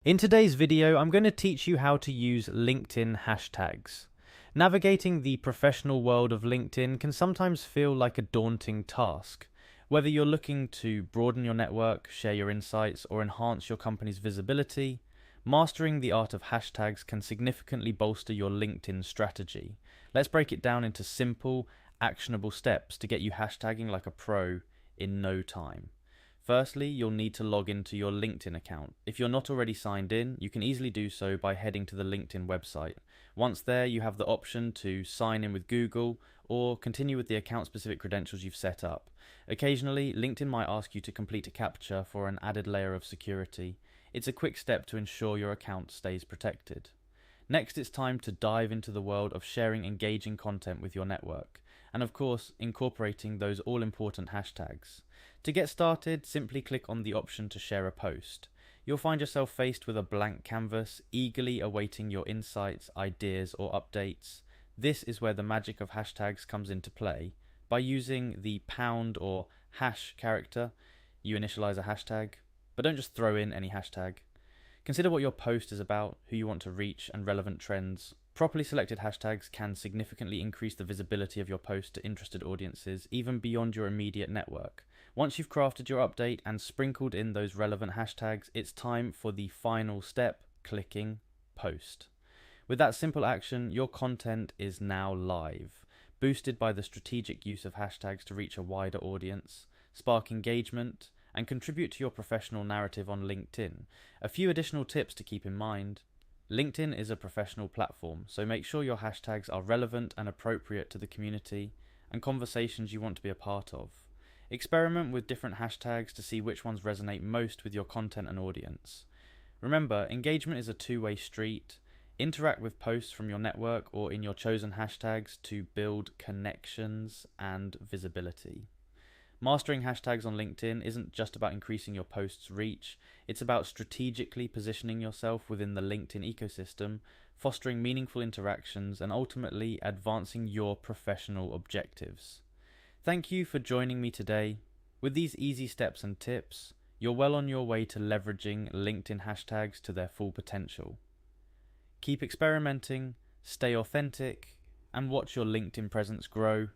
In today's video, I'm going to teach you how to use LinkedIn hashtags. Navigating the professional world of LinkedIn can sometimes feel like a daunting task. Whether you're looking to broaden your network, share your insights, or enhance your company's visibility, mastering the art of hashtags can significantly bolster your LinkedIn strategy. Let's break it down into simple, actionable steps to get you hashtagging like a pro in no time. Firstly, you'll need to log into your LinkedIn account. If you're not already signed in, you can easily do so by heading to the LinkedIn website. Once there, you have the option to sign in with Google or continue with the account-specific credentials you've set up. Occasionally, LinkedIn might ask you to complete a CAPTCHA for an added layer of security. It's a quick step to ensure your account stays protected. Next, it's time to dive into the world of sharing engaging content with your network, and of course, incorporating those all-important hashtags. To get started, simply click on the option to share a post. You'll find yourself faced with a blank canvas, eagerly awaiting your insights, ideas, or updates. This is where the magic of hashtags comes into play. By using the pound or hash character, you initialize a hashtag, but don't just throw in any hashtag. Consider what your post is about, who you want to reach, and relevant trends. Properly selected hashtags can significantly increase the visibility of your post to interested audiences, even beyond your immediate network. Once you've crafted your update and sprinkled in those relevant hashtags, it's time for the final step, clicking post. With that simple action, your content is now live, boosted by the strategic use of hashtags to reach a wider audience, spark engagement, and contribute to your professional narrative on LinkedIn. A few additional tips to keep in mind. LinkedIn is a professional platform, so make sure your hashtags are relevant and appropriate to the community and conversations you want to be a part of. Experiment with different hashtags to see which ones resonate most with your content and audience. Remember, engagement is a two-way street. Interact with posts from your network or in your chosen hashtags to build connections and visibility. Mastering hashtags on LinkedIn isn't just about increasing your post's reach, it's about strategically positioning yourself within the LinkedIn ecosystem, fostering meaningful interactions, and ultimately advancing your professional objectives. Thank you for joining me today. With these easy steps and tips, you're well on your way to leveraging LinkedIn hashtags to their full potential. Keep experimenting, stay authentic, and watch your LinkedIn presence grow